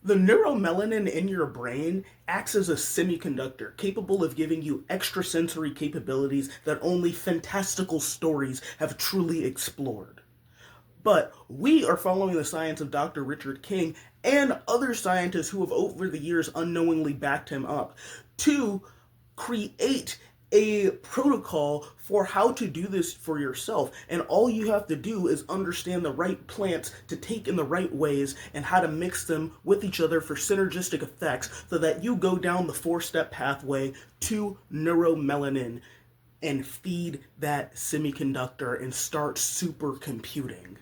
The neuromelanin in your brain acts as a semiconductor capable of giving you extrasensory capabilities that only fantastical stories have truly explored. But we are following the science of Dr. Richard King and other scientists who have over the years unknowingly backed him up to create a protocol for how to do this for yourself. And all you have to do is understand the right plants to take in the right ways and how to mix them with each other for synergistic effects so that you go down the 4-step pathway to neuromelanin and feed that semiconductor and start supercomputing.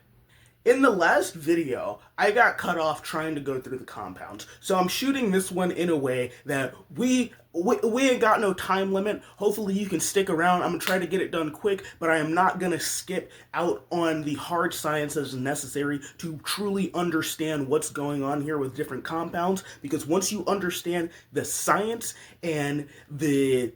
In the last video, I got cut off trying to go through the compounds, so I'm shooting this one in a way that we ain't got no time limit. Hopefully you can stick around. I'm gonna try to get it done quick, but I am not gonna skip out on the hard science as necessary to truly understand what's going on here with different compounds, because once you understand the science and the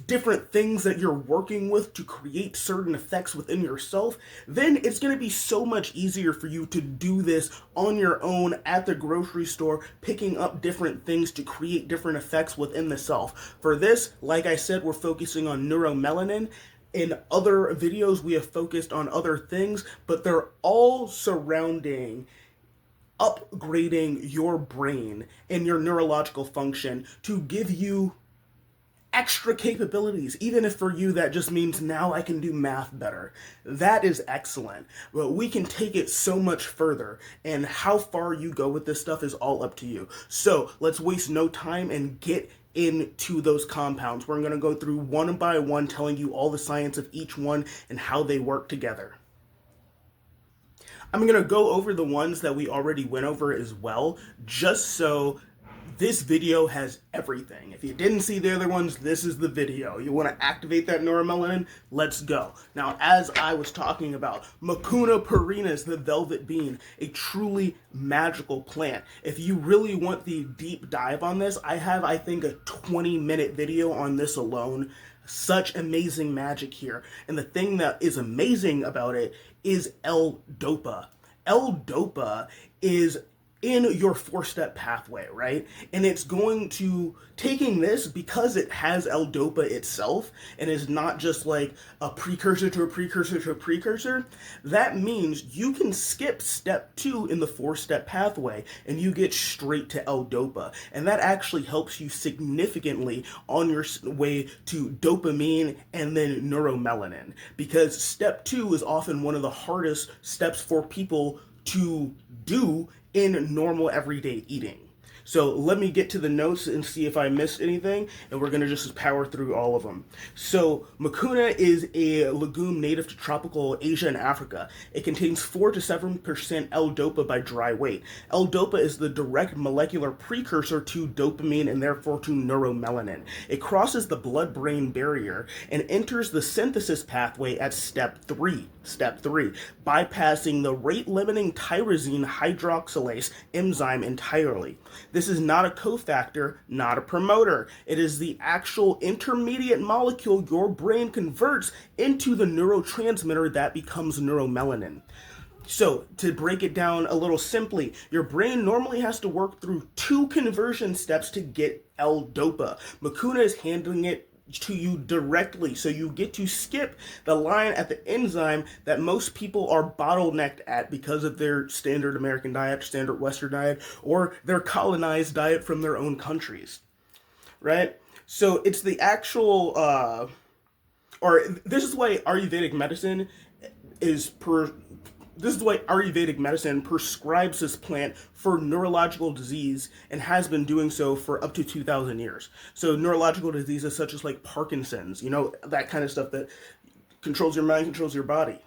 different things that you're working with to create certain effects within yourself, then it's going to be so much easier for you to do this on your own at the grocery store, picking up different things to create different effects within the self. For this, like I said, we're focusing on neuromelanin. In other videos, we have focused on other things, but they're all surrounding upgrading your brain and your neurological function to give you extra capabilities, even if for you that just means now I can do math better. That is excellent, but we can take it so much further, and how far you go with this stuff is all up to you. So let's waste no time and get into those compounds. We're going to go through one by one, telling you all the science of each one and how they work together. I'm going to go over the ones that we already went over as well, just so this video has everything. If you didn't see the other ones, this is the video. You want to activate that neuromelanin? Let's go. Now, as I was talking about, Mucuna perennis, the velvet bean, a truly magical plant. If you really want the deep dive on this, I have, I think, a 20-minute video on this alone. Such amazing magic here. And the thing that is amazing about it is L-DOPA. L-DOPA is in your 4-step pathway, right? And it's going to, taking this, because it has L-DOPA itself and is not just like a precursor to a precursor to a precursor, that means you can skip step 2 in the 4-step pathway and you get straight to L-DOPA. And that actually helps you significantly on your way to dopamine and then neuromelanin, because step 2 is often one of the hardest steps for people to do in normal everyday eating. So let me get to the notes and see if I missed anything, and we're going to just power through all of them. So mucuna is a legume native to tropical Asia and Africa. It contains 4 to 7% L-DOPA by dry weight. L-DOPA is the direct molecular precursor to dopamine and therefore to neuromelanin. It crosses the blood-brain barrier and enters the synthesis pathway at step 3, bypassing the rate-limiting tyrosine hydroxylase enzyme entirely. This is not a cofactor, not a promoter. It is the actual intermediate molecule your brain converts into the neurotransmitter that becomes neuromelanin. So, to break it down a little simply, your brain normally has to work through 2 conversion steps to get L-DOPA. Mucuna is handling it to you directly, so you get to skip the line at the enzyme that most people are bottlenecked at because of their standard American diet, standard Western diet, or their colonized diet from their own countries, right? So it's the actual, or this is why Ayurvedic medicine prescribes this plant for neurological disease and has been doing so for up to 2,000 years. So neurological diseases such as like Parkinson's, you know, that kind of stuff that controls your mind, controls your body.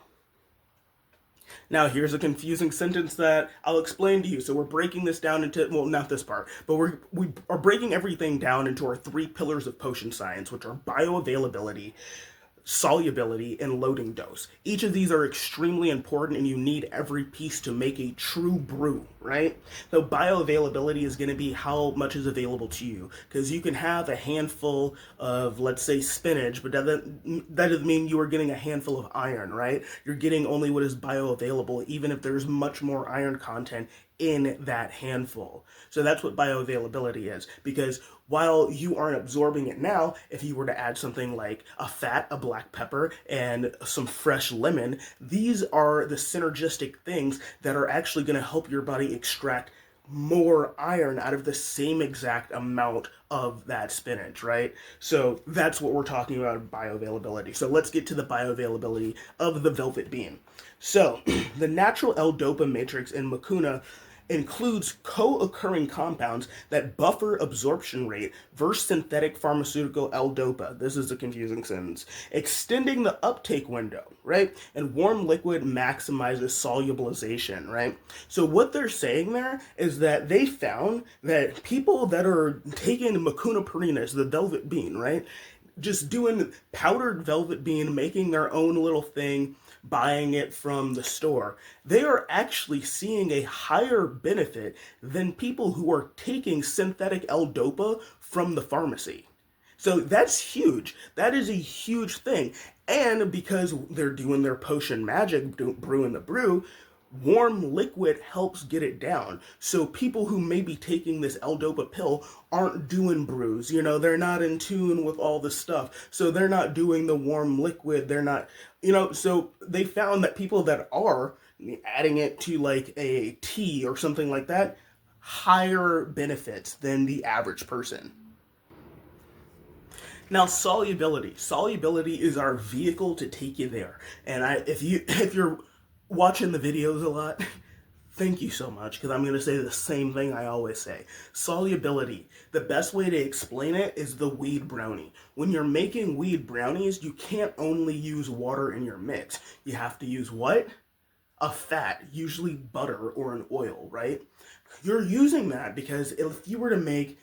Now, here's a confusing sentence that I'll explain to you. So we're breaking this down into, well, not this part, but we are breaking everything down into our 3 pillars of potion science, which are bioavailability, solubility, and loading dose. Each of these are extremely important, and you need every piece to make a true brew, right? So bioavailability is going to be how much is available to you, because you can have a handful of, let's say, spinach, but that doesn't mean you are getting a handful of iron, right? You're getting only what is bioavailable, even if there's much more iron content in that handful. So that's what bioavailability is. Because while you aren't absorbing it now, if you were to add something like a fat, a black pepper, and some fresh lemon, these are the synergistic things that are actually going to help your body extract more iron out of the same exact amount of that spinach, right? So that's what we're talking about bioavailability. So let's get to the bioavailability of the velvet bean. So the natural L-dopa matrix in mucuna includes co-occurring compounds that buffer absorption rate versus synthetic pharmaceutical L-dopa. This is a confusing sentence. Extending the uptake window, right? And warm liquid maximizes solubilization, right? So what they're saying there is that they found that people that are taking mucuna perinus, the velvet bean, right? Just doing powdered velvet bean, making their own little thing, buying it from the store, they are actually seeing a higher benefit than people who are taking synthetic L-dopa from the pharmacy. So that's huge. That is a huge thing. And because they're doing their potion magic, brewing the brew, warm liquid helps get it down. So people who may be taking this L-dopa pill aren't doing brews. You know, they're not in tune with all this stuff. So they're not doing the warm liquid. They're not, so they found that people that are adding it to like a tea or something like that, higher benefits than the average person. Now, solubility. Solubility is our vehicle to take you there. And if you're watching the videos a lot, thank you so much, because I'm going to say the same thing I always say. Solubility. The best way to explain it is the weed brownie. When you're making weed brownies, you can't only use water in your mix. You have to use what? A fat, usually butter or an oil, right? You're using that because if you were to make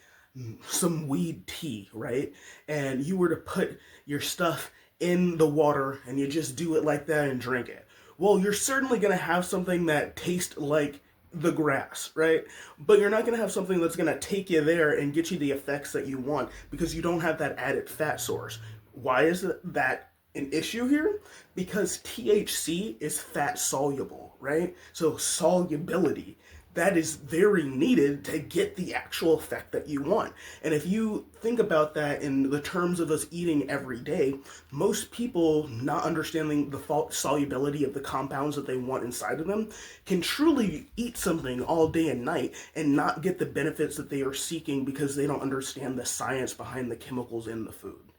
some weed tea, right? And you were to put your stuff in the water and you just do it like that and drink it. Well, you're certainly going to have something that tastes like the grass, right? But you're not going to have something that's going to take you there and get you the effects that you want because you don't have that added fat source. Why is that an issue here? Because THC is fat soluble, right? So solubility, that is very needed to get the actual effect that you want. And if you think about that in the terms of us eating every day, most people not understanding the solubility of the compounds that they want inside of them can truly eat something all day and night and not get the benefits that they are seeking because they don't understand the science behind the chemicals in the food.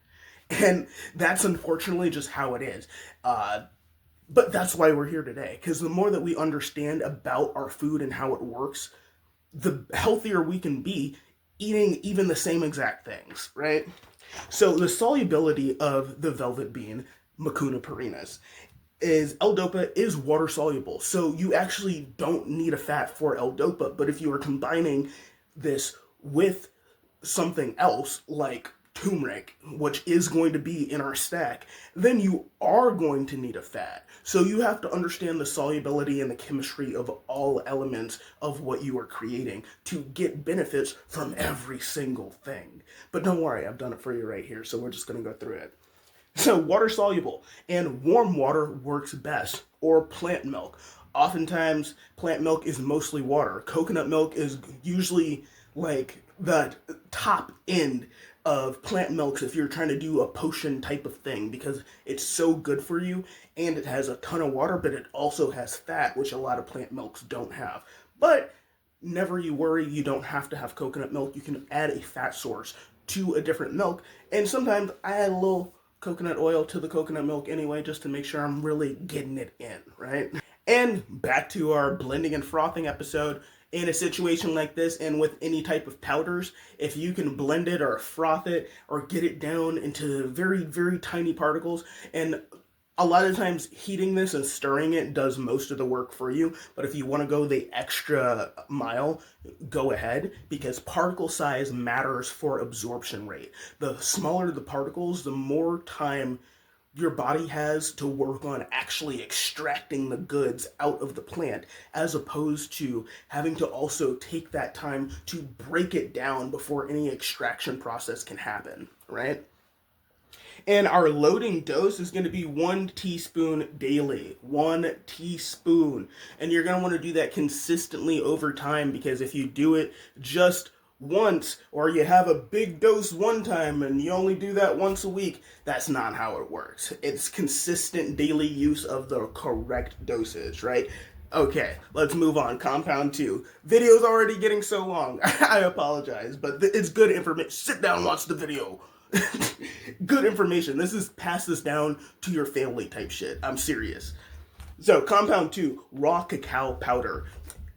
And that's unfortunately just how it is. But that's why we're here today, because the more that we understand about our food and how it works, the healthier we can be eating even the same exact things, right? So the solubility of the velvet bean, mucuna perinus, is L-dopa is water soluble. So you actually don't need a fat for L-dopa, but if you are combining this with something else like turmeric, which is going to be in our stack, then you are going to need a fat. So you have to understand the solubility and the chemistry of all elements of what you are creating to get benefits from every single thing. But don't worry, I've done it for you right here, so we're just going to go through it. So water soluble and warm water works best, or plant milk. Oftentimes, plant milk is mostly water. Coconut milk is usually like the top end of plant milks if you're trying to do a potion type of thing because it's so good for you and it has a ton of water, but it also has fat, which a lot of plant milks don't have. But never you worry, you don't have to have coconut milk. You can add a fat source to a different milk, and sometimes I add a little coconut oil to the coconut milk anyway just to make sure I'm really getting it in, right? And back to our blending and frothing episode. In a situation like this and with any type of powders, if you can blend it or froth it or get it down into very, very tiny particles, and a lot of times heating this and stirring it does most of the work for you, but if you want to go the extra mile, go ahead, because particle size matters for absorption rate. The smaller the particles, the more time your body has to work on actually extracting the goods out of the plant, as opposed to having to also take that time to break it down before any extraction process can happen, right? And our loading dose is going to be 1 teaspoon daily. 1 teaspoon. And you're going to want to do that consistently over time, because if you do it just once, or you have a big dose one time and you only do that once a week, that's not how it works. It's consistent daily use of the correct dosage, right? Okay, let's move on. Compound 2. Video's already getting so long. I apologize, but it's good information. Sit down and watch the video. Good information. This is pass this down to your family type shit. I'm serious. So, compound 2, raw cacao powder.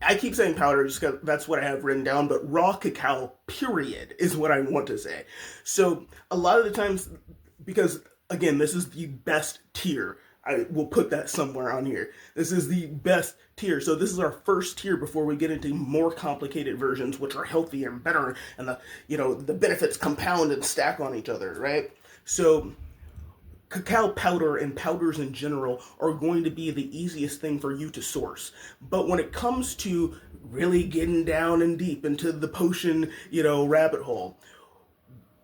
I keep saying powder just because that's what I have written down, but raw cacao, period, is what I want to say. So, a lot of the times, because, again, this is the best tier. I will put that somewhere on here. This is the best tier. So this is our first tier before we get into more complicated versions, which are healthier and better, and the benefits compound and stack on each other, right? So cacao powder and powders in general are going to be the easiest thing for you to source. But when it comes to really getting down and deep into the potion, rabbit hole,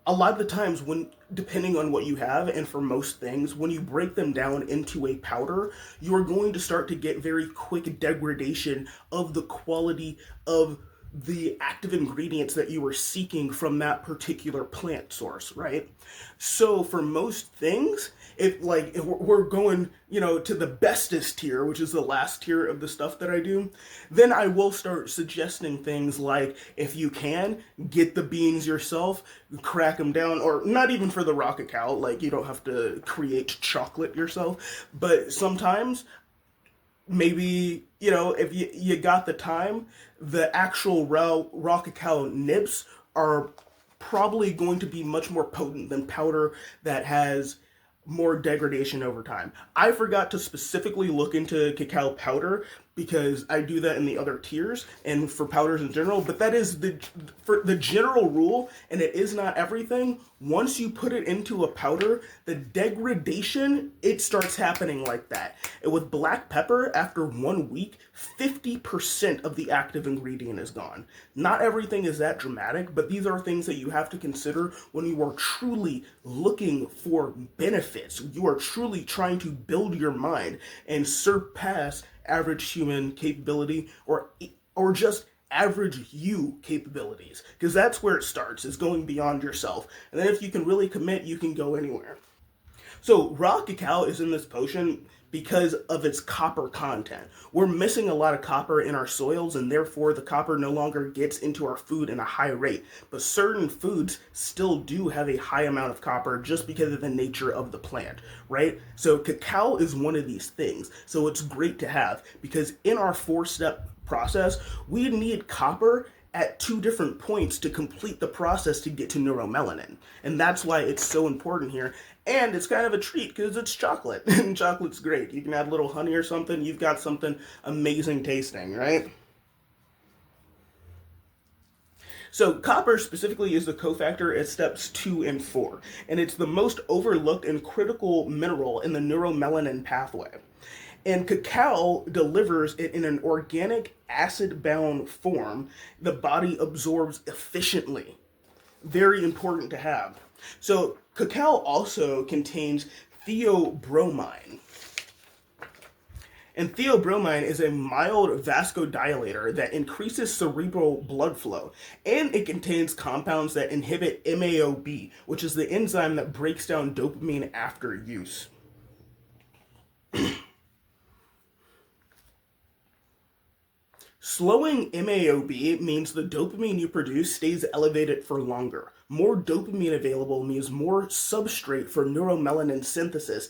a lot of the times depending on what you have, and for most things, when you break them down into a powder, you're going to start to get very quick degradation of the quality of the active ingredients that you were seeking from that particular plant source, right? So for most things, if we're going, to the bestest tier, which is the last tier of the stuff that I do, then I will start suggesting things like, if you can, get the beans yourself, crack them down, or not even for the raw cacao, you don't have to create chocolate yourself, but sometimes maybe, if you got the time, the actual raw cacao nibs are probably going to be much more potent than powder that has more degradation over time. I forgot to specifically look into cacao powder because I do that in the other tiers and for powders in general, but that is for the general rule, and it is not everything. Once you put it into a powder, the degradation, it starts happening like that. And with black pepper, after 1 week, 50% of the active ingredient is gone. Not everything is that dramatic, but these are things that you have to consider when you are truly looking for benefits. You are truly trying to build your mind and surpass average human capability, or just average you capabilities, because that's where it starts, is going beyond yourself. And then if you can really commit, you can go anywhere. So raw cacao is in this potion because of its copper content. We're missing a lot of copper in our soils, and therefore the copper no longer gets into our food in a high rate. But certain foods still do have a high amount of copper just because of the nature of the plant, right? So cacao is one of these things. So it's great to have, because in our 4-step process, we need copper at 2 different points to complete the process to get to neuromelanin. And that's why it's so important here. And it's kind of a treat because it's chocolate, and chocolate's great. You can add a little honey or something, you've got something amazing tasting, right? So copper specifically is the cofactor at steps 2 and 4, and it's the most overlooked and critical mineral in the neuromelanin pathway. And cacao delivers it in an organic, acid-bound form the body absorbs efficiently. Very important to have. So cacao also contains theobromine. And theobromine is a mild vasodilator that increases cerebral blood flow. And it contains compounds that inhibit MAOB, which is the enzyme that breaks down dopamine after use. Slowing MAOB means the dopamine you produce stays elevated for longer. More dopamine available means more substrate for neuromelanin synthesis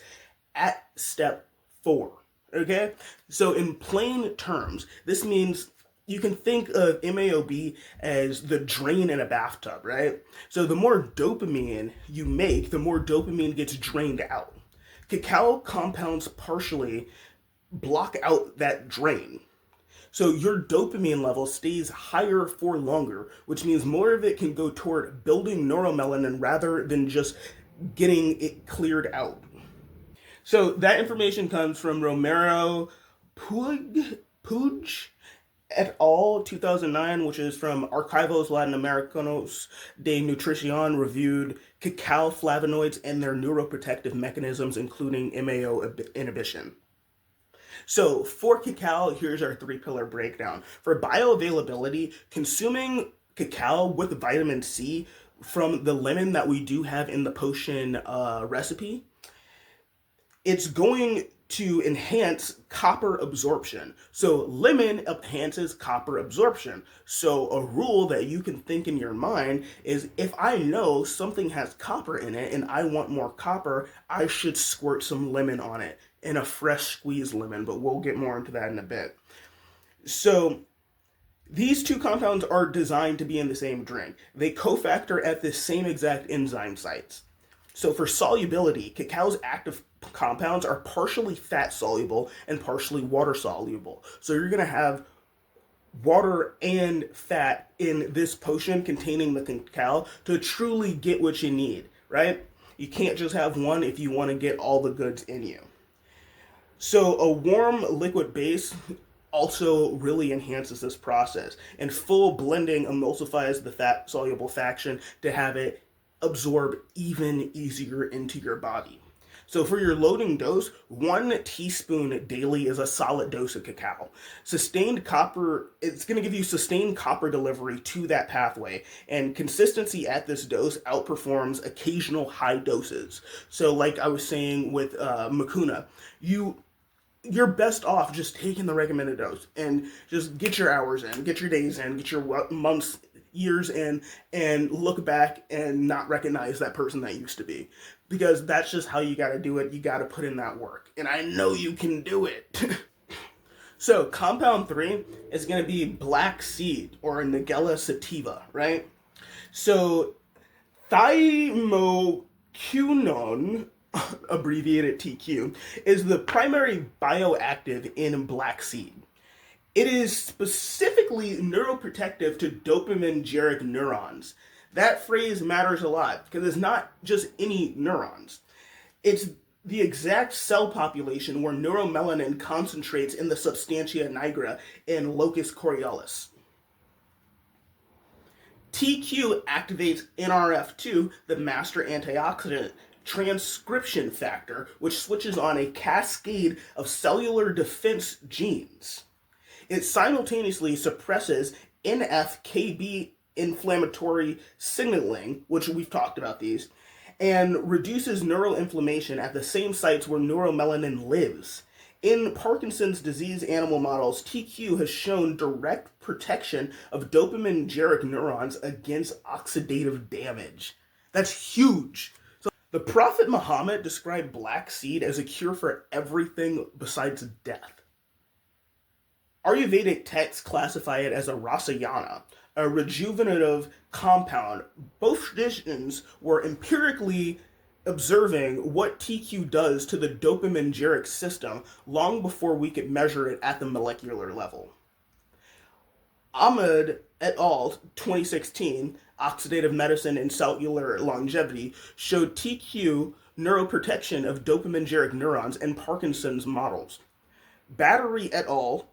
at step 4. Okay? So in plain terms, this means you can think of MAOB as the drain in a bathtub, right? So the more dopamine you make, the more dopamine gets drained out. Cacao compounds partially block out that drain. So your dopamine level stays higher for longer, which means more of it can go toward building neuromelanin rather than just getting it cleared out. So that information comes from Romero Puig et al. 2009, which is from Archivos Latinoamericanos de Nutrición, reviewed cacao flavonoids and their neuroprotective mechanisms, including MAO inhibition. So for cacao, here's our three-pillar breakdown. For bioavailability, consuming cacao with vitamin C from the lemon that we do have in the potion recipe, it's going to enhance copper absorption. So lemon enhances copper absorption. So a rule that you can think in your mind is, if I know something has copper in it and I want more copper, I should squirt some lemon on it, in a fresh squeezed lemon, but we'll get more into that in a bit. So these two compounds are designed to be in the same drink. They cofactor at the same exact enzyme sites. So for solubility, cacao's active compounds are partially fat soluble and partially water soluble. So you're going to have water and fat in this potion containing the cacao to truly get what you need, right? You can't just have one if you want to get all the goods in you. So a warm liquid base also really enhances this process, and full blending emulsifies the fat soluble fraction to have it absorb even easier into your body. So for your loading dose, 1 teaspoon daily is a solid dose of cacao. Sustained copper, it's going to give you sustained copper delivery to that pathway, and consistency at this dose outperforms occasional high doses. So like I was saying with Mucuna, you're best off just taking the recommended dose and just get your hours in, get your days in, get your months, years in, and look back and not recognize that person that used to be. Because that's just how you got to do it. You got to put in that work. And I know you can do it. So compound 3 is going to be black seed, or Nigella sativa, right? So thymoquinone, abbreviated TQ, is the primary bioactive in black seed. It is specifically neuroprotective to dopaminergic neurons. That phrase matters a lot because it's not just any neurons. It's the exact cell population where neuromelanin concentrates in the substantia nigra and locus coeruleus. TQ activates NRF2, the master antioxidant transcription factor, which switches on a cascade of cellular defense genes. It simultaneously suppresses NF-κB inflammatory signaling, which we've talked about these, and reduces neural inflammation at the same sites where neuromelanin lives. In Parkinson's disease animal models, TQ has shown direct protection of dopaminergic neurons against oxidative damage. That's huge. So the Prophet Muhammad described black seed as a cure for everything besides death. Ayurvedic texts classify it as a rasayana, a rejuvenative compound. Both traditions were empirically observing what TQ does to the dopaminergic system long before we could measure it at the molecular level. Ahmed et al. 2016, Oxidative Medicine and Cellular Longevity, showed TQ neuroprotection of dopaminergic neurons in Parkinson's models. Battery et al.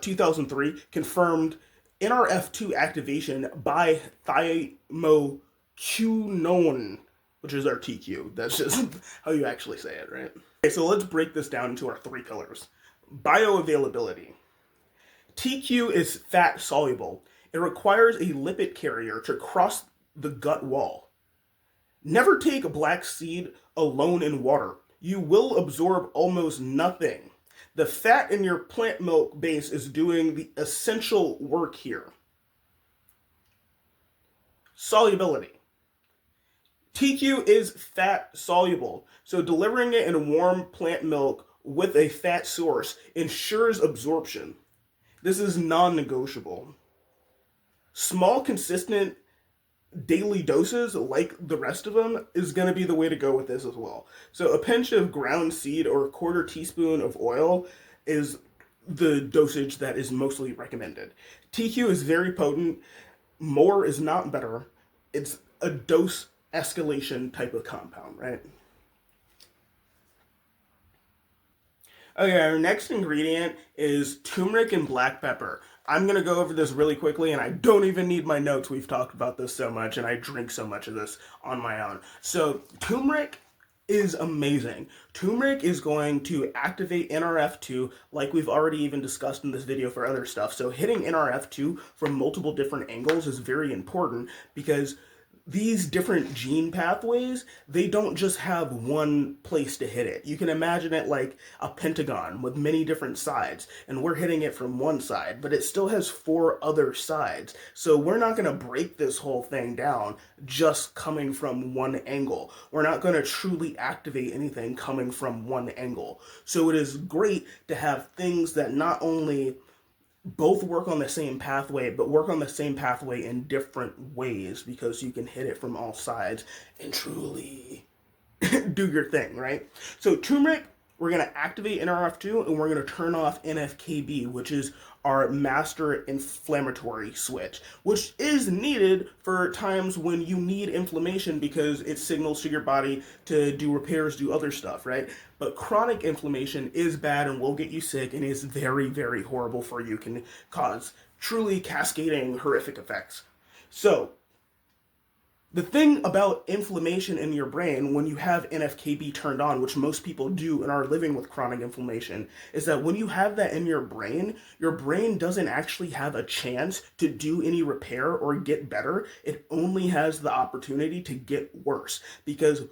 2003 confirmed NRF2 activation by thymoquinone, which is our TQ. That's just how you actually say it, right? Okay, so let's break this down into our 3 pillars. Bioavailability. TQ is fat soluble. It requires a lipid carrier to cross the gut wall. Never take black seed alone in water. You will absorb almost nothing. The fat in your plant milk base is doing the essential work here. Solubility. TQ is fat soluble, so delivering it in warm plant milk with a fat source ensures absorption. This is non-negotiable. Small, consistent daily doses, like the rest of them, is going to be the way to go with this as well. So a pinch of ground seed or a quarter teaspoon of oil is the dosage that is mostly recommended. TQ is very potent. More is not better. It's a dose escalation type of compound, right? Okay, our next ingredient is turmeric and black pepper. I'm going to go over this really quickly, and I don't even need my notes. We've talked about this so much, and I drink so much of this on my own. So, turmeric is amazing. Turmeric is going to activate NRF2 like we've already even discussed in this video for other stuff. So hitting NRF2 from multiple different angles is very important because these different gene pathways, they don't just have one place to hit it. You can imagine it like a pentagon with many different sides, and we're hitting it from one side, but it still has four other sides. So we're not going to break this whole thing down just coming from one angle. We're not going to truly activate anything coming from one angle. So it is great to have things that not only both work on the same pathway, but work on the same pathway in different ways because you can hit it from all sides and truly do your thing, right? So turmeric, we're going to activate NRF2 and we're going to turn off NFKB, which is our master inflammatory switch, which is needed for times when you need inflammation because it signals to your body to do repairs, do other stuff, right? But chronic inflammation is bad and will get you sick and is very, very horrible for you, can cause truly cascading horrific effects. So, the thing about inflammation in your brain when you have NFKB turned on, which most people do and are living with chronic inflammation, is that when you have that in your brain doesn't actually have a chance to do any repair or get better. It only has the opportunity to get worse because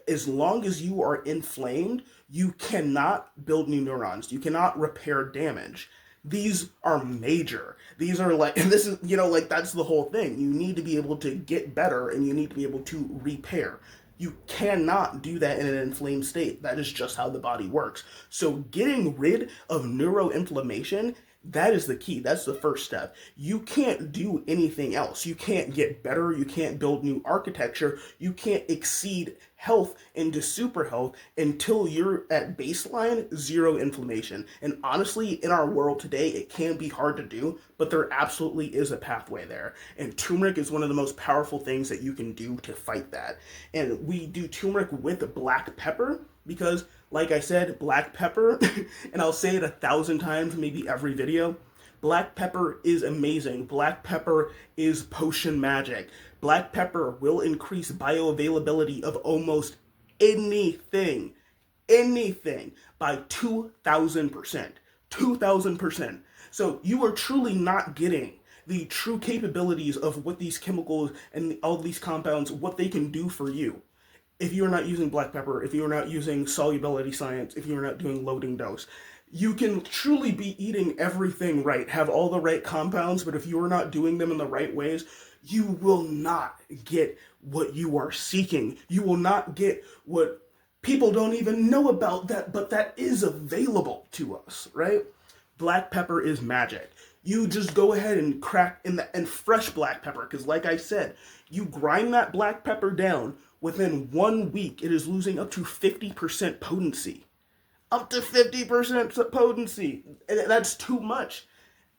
as long as you are inflamed, you cannot build new neurons. You cannot repair damage. These are major. These are like, and this is, like that's the whole thing. You need to be able to get better and you need to be able to repair. You cannot do that in an inflamed state. That is just how the body works. So getting rid of neuroinflammation, that is the key. That's the first step. You can't do anything else. You can't get better. You can't build new architecture. You can't exceed health into super health until you're at baseline zero inflammation. And honestly, in our world today, it can be hard to do, but there absolutely is a pathway there. And turmeric is one of the most powerful things that you can do to fight that. And we do turmeric with black pepper because, like I said, black pepper, and I'll say it 1,000 times, maybe every video, black pepper is amazing. Black pepper is potion magic. Black pepper will increase bioavailability of almost anything by 2,000%. 2,000%. So you are truly not getting the true capabilities of what these chemicals and all these compounds, what they can do for you. If you're not using black pepper, if you're not using solubility science, if you're not doing loading dose, you can truly be eating everything right, have all the right compounds, but if you're not doing them in the right ways, you will not get what you are seeking. You will not get what people don't even know about that, but that is available to us, right? Black pepper is magic. You just go ahead and crack and fresh black pepper, because like I said, you grind that black pepper down. Within 1 week, it is losing up to 50% potency. Up to 50% potency. That's too much.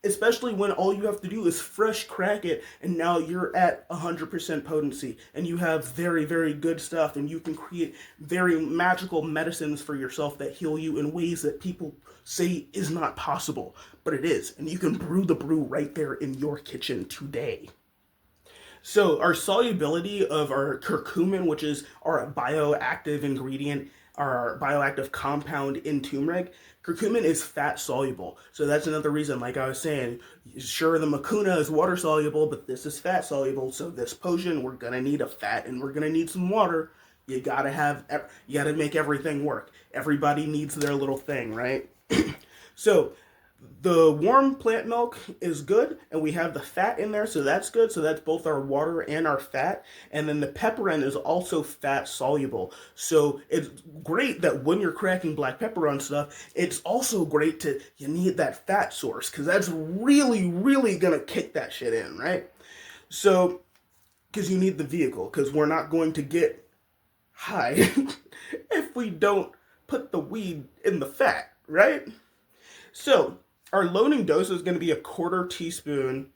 Especially when all you have to do is fresh crack it, and now you're at 100% potency. And you have very, very good stuff, and you can create very magical medicines for yourself that heal you in ways that people say is not possible. But it is. And you can brew the brew right there in your kitchen today. So our solubility of our curcumin, which is our bioactive ingredient, our bioactive compound in turmeric, curcumin is fat soluble. So that's another reason, like I was saying, sure, the mucuna is water soluble, but this is fat soluble. So this potion, we're going to need a fat and we're going to need some water. You got to make everything work. Everybody needs their little thing, right? So the warm plant milk is good, and we have the fat in there, so that's good. So that's both our water and our fat. And then the pepperin is also fat soluble. So it's great that when you're cracking black pepper on stuff, it's also great you need that fat source, because that's really, really going to kick that shit in, right? So, because you need the vehicle, because we're not going to get high if we don't put the weed in the fat, right? So, our loading dose is going to be a 1/4 teaspoon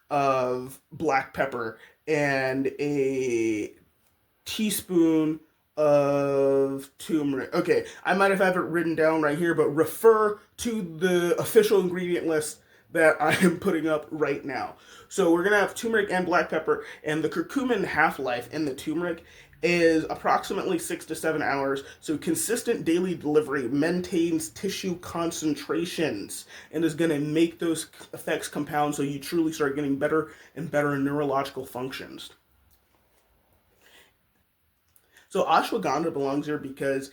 of black pepper and a teaspoon of turmeric. Okay, I might have it written down right here, but refer to the official ingredient list that I am putting up right now. So we're gonna have turmeric and black pepper, and the curcumin half-life in the turmeric is approximately 6 to 7 hours. So consistent daily delivery maintains tissue concentrations and is going to make those effects compound, so you truly start getting better and better neurological functions. So ashwagandha belongs here because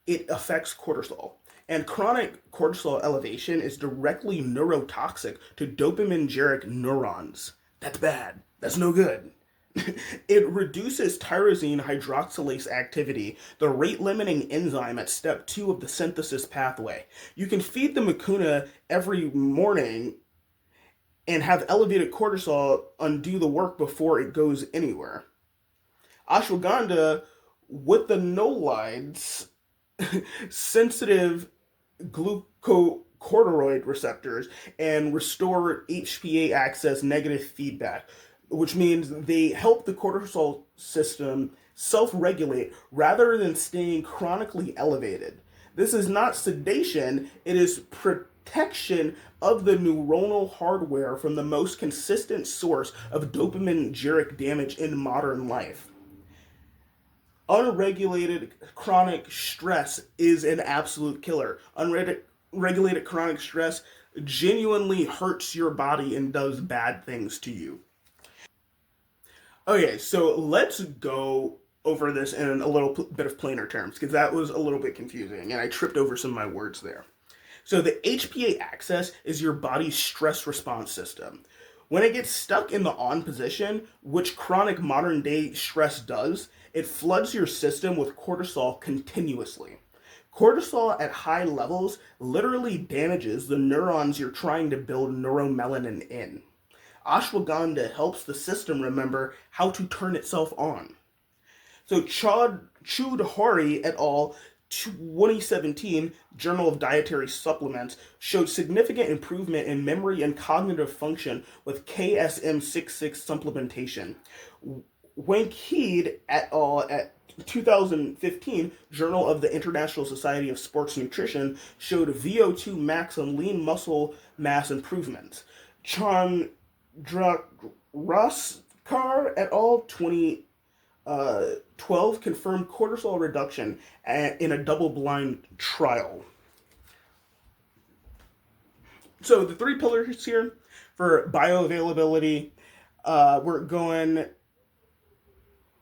it affects cortisol. And chronic cortisol elevation is directly neurotoxic to dopaminergic neurons. That's bad. That's no good. It reduces tyrosine hydroxylase activity, the rate limiting enzyme at step 2 of the synthesis pathway. You can feed the mucuna every morning and have elevated cortisol undo the work before it goes anywhere. Ashwagandha with the nolides, sensitive glucocorticoid receptors, and restore HPA axis negative feedback, which means they help the cortisol system self-regulate rather than staying chronically elevated. This is not sedation, it is protection of the neuronal hardware from the most consistent source of dopaminergic damage in modern life. Unregulated chronic stress is an absolute killer. Unregulated chronic stress genuinely hurts your body and does bad things to you. Okay, so let's go over this in a little bit of plainer terms because that was a little bit confusing and I tripped over some of my words there. So the HPA axis is your body's stress response system. When it gets stuck in the on position, which chronic modern day stress does, it floods your system with cortisol continuously. Cortisol at high levels literally damages the neurons you're trying to build neuromelanin in. Ashwagandha helps the system remember how to turn itself on. So Choudhury et al. 2017 Journal of Dietary Supplements showed significant improvement in memory and cognitive function with KSM66 supplementation. Wankhede et al. At 2015 Journal of the International Society of Sports Nutrition showed VO2 max and lean muscle mass improvements. Chandrasekhar et al. 2012 confirmed cortisol reduction in a double-blind trial. So the 3 pillars here for bioavailability, we're going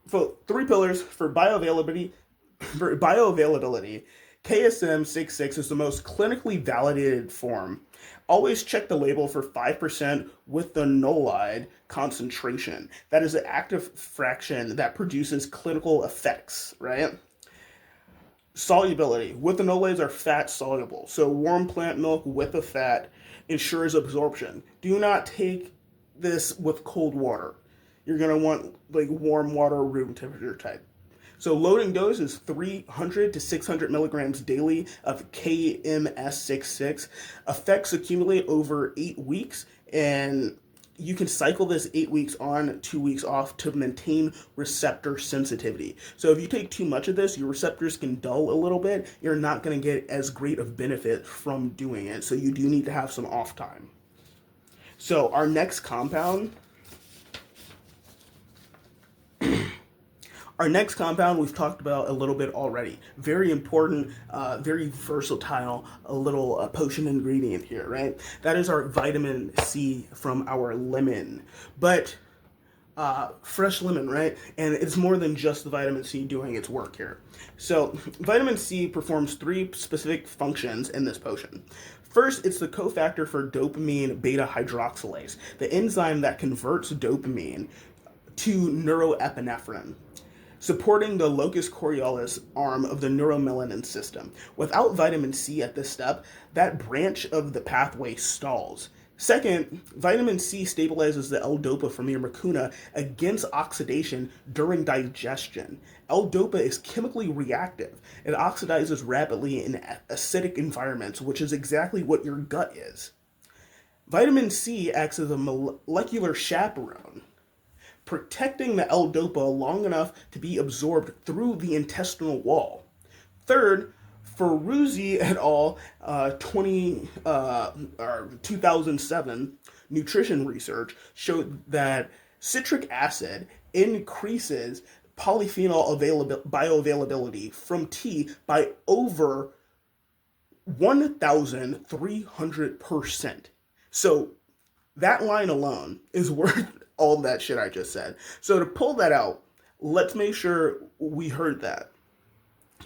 for 3 pillars for bioavailability. For bioavailability, KSM66 is the most clinically validated form. Always check the label for 5% with the nolide concentration. That is the active fraction that produces clinical effects, right? Solubility. With the nolides are fat soluble. So warm plant milk with the fat ensures absorption. Do not take this with cold water. You're going to want like warm water, room temperature type. So loading dose is 300 to 600 milligrams daily of KMS66. Effects accumulate over 8 weeks, and you can cycle this 8 weeks on, 2 weeks off to maintain receptor sensitivity. So if you take too much of this, your receptors can dull a little bit. You're not going to get as great of benefit from doing it. So you do need to have some off time. So our next compound we've talked about a little bit already. Very important, very versatile, a little potion ingredient here, right? That is our vitamin C from our lemon. But fresh lemon, right? And it's more than just the vitamin C doing its work here. So vitamin C performs 3 specific functions in this potion. First, it's the cofactor for dopamine beta hydroxylase, the enzyme that converts dopamine to neuroepinephrine, supporting the locus coeruleus arm of the neuromelanin system. Without vitamin C at this step, that branch of the pathway stalls. Second, vitamin C stabilizes the L-DOPA from your mucuna against oxidation during digestion. L-DOPA is chemically reactive. It oxidizes rapidly in acidic environments, which is exactly what your gut is. Vitamin C acts as a molecular chaperone, protecting the L-DOPA long enough to be absorbed through the intestinal wall. Third, Ferruzzi et al. 2007 nutrition research showed that citric acid increases polyphenol bioavailability from tea by over 1,300%. So that line alone is worth all that shit I just said. So to pull that out, let's make sure we heard that.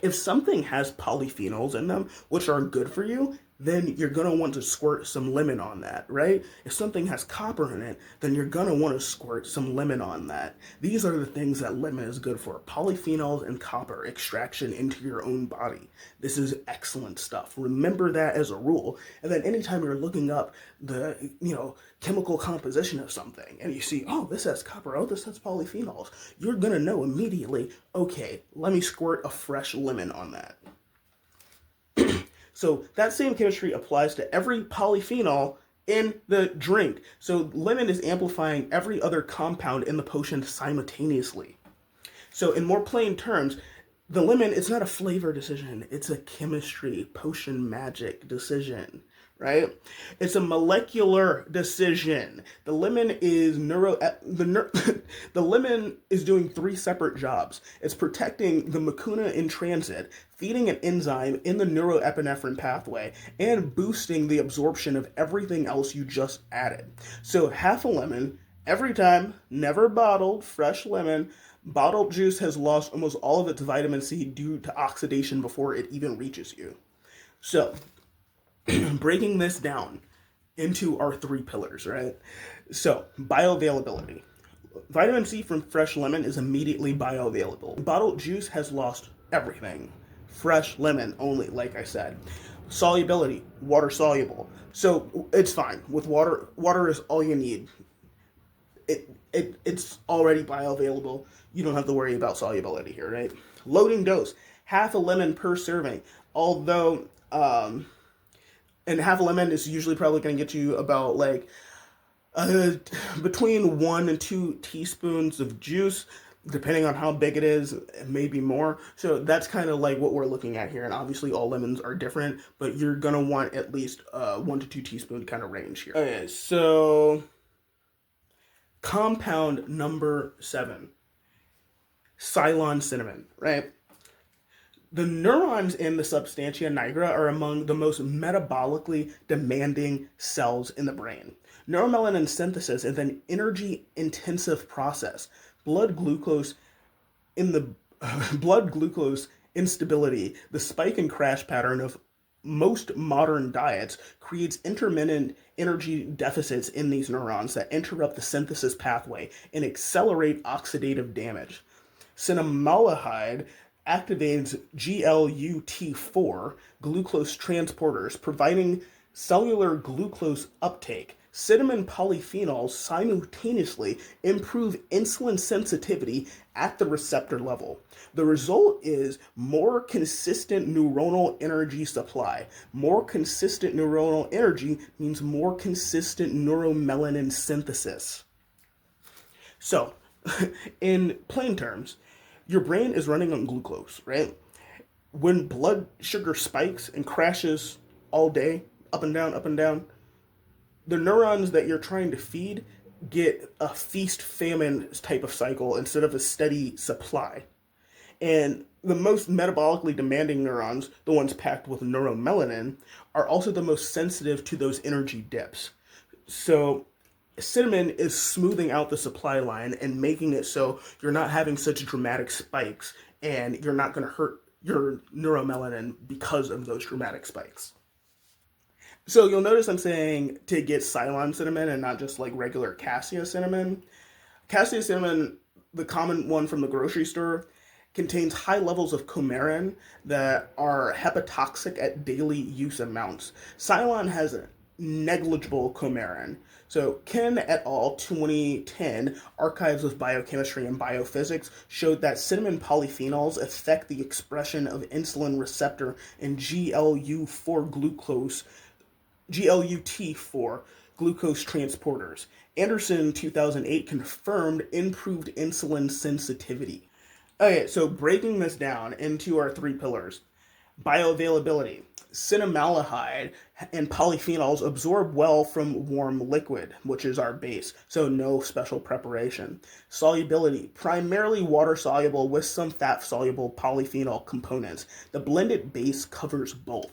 If something has polyphenols in them, which are good for you, then you're going to want to squirt some lemon on that, right? If something has copper in it, then you're going to want to squirt some lemon on that. These are the things that lemon is good for: polyphenols and copper extraction into your own body. This is excellent stuff. Remember that as a rule. And then anytime you're looking up the, chemical composition of something and you see, oh, this has copper, oh, this has polyphenols, you're going to know immediately, okay, let me squirt a fresh lemon on that. So that same chemistry applies to every polyphenol in the drink. So lemon is amplifying every other compound in the potion simultaneously. So in more plain terms, the lemon, it's not a flavor decision, it's a chemistry, potion magic decision, right? It's a molecular decision. The lemon is the lemon is doing three separate jobs. It's protecting the mucuna in transit, feeding an enzyme in the neuroepinephrine pathway, and boosting the absorption of everything else you just added. So half a lemon every time, never bottled, fresh lemon. Bottled juice has lost almost all of its vitamin C due to oxidation before it even reaches you. So, breaking this down into our three pillars, right? So, bioavailability. Vitamin C from fresh lemon is immediately bioavailable. Bottled juice has lost everything. Fresh lemon only, like I said. Solubility, water soluble. So, it's fine. With water, water is all you need. It's already bioavailable. You don't have to worry about solubility here, right? Loading dose, half a lemon per serving. Although, and half a lemon is usually probably going to get you about between 1 and 2 teaspoons of juice, depending on how big it is, maybe more. So that's kind of like what we're looking at here. And obviously all lemons are different, but you're going to want at least 1 to 2 teaspoon kind of range here. Okay, so compound number 7, Ceylon cinnamon, right? The neurons in the substantia nigra are among the most metabolically demanding cells in the brain. Neuromelanin synthesis is an energy-intensive process. Blood glucose instability, the spike and crash pattern of most modern diets, creates intermittent energy deficits in these neurons that interrupt the synthesis pathway and accelerate oxidative damage. Cinnamaldehyde activates GLUT4 glucose transporters, providing cellular glucose uptake. Cinnamon polyphenols simultaneously improve insulin sensitivity at the receptor level. The result is more consistent neuronal energy supply. More consistent neuronal energy means more consistent neuromelanin synthesis. So, in plain terms, your brain is running on glucose, right? When blood sugar spikes and crashes all day, up and down, the neurons that you're trying to feed get a feast-famine type of cycle instead of a steady supply. And the most metabolically demanding neurons, the ones packed with neuromelanin, are also the most sensitive to those energy dips. So cinnamon is smoothing out the supply line and making it so you're not having such dramatic spikes and you're not going to hurt your neuromelanin because of those dramatic spikes. So you'll notice I'm saying to get Ceylon cinnamon and not just like regular cassia cinnamon. Cassia cinnamon, the common one from the grocery store, contains high levels of coumarin that are hepatotoxic at daily use amounts. Ceylon has a negligible coumarin. So Ken et al. 2010, Archives of Biochemistry and Biophysics, showed that cinnamon polyphenols affect the expression of insulin receptor and GLUT4 glucose transporters. Anderson 2008 confirmed improved insulin sensitivity. Okay, so breaking this down into our three pillars. Bioavailability. Cinnamaldehyde and polyphenols absorb well from warm liquid, which is our base, so no special preparation. Solubility. Primarily water soluble with some fat soluble polyphenol components. The blended base covers both.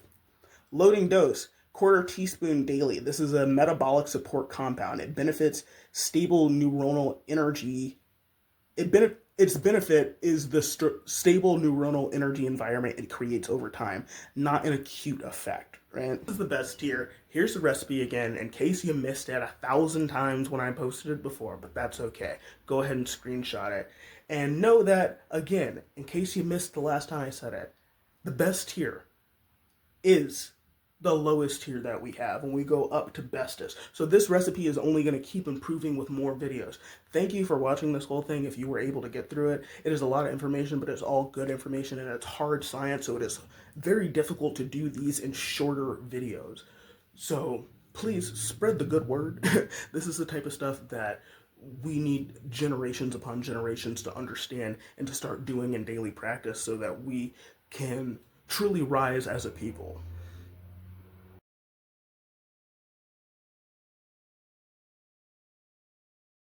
Loading dose, quarter teaspoon daily. This is a metabolic support compound. It benefits stable neuronal energy. Its benefit is the stable neuronal energy environment it creates over time, not an acute effect, right? This is the best tier. Here's the recipe again, in case you missed it 1,000 times when I posted it before, but that's okay. Go ahead and screenshot it. And know that, again, in case you missed the last time I said it, the best tier is the lowest tier that we have when we go up to bestest. So this recipe is only going to keep improving with more videos. Thank you for watching this whole thing if you were able to get through it. It is a lot of information, but it's all good information and it's hard science, so it is very difficult to do these in shorter videos. So please spread the good word. This is the type of stuff that we need generations upon generations to understand and to start doing in daily practice so that we can truly rise as a people.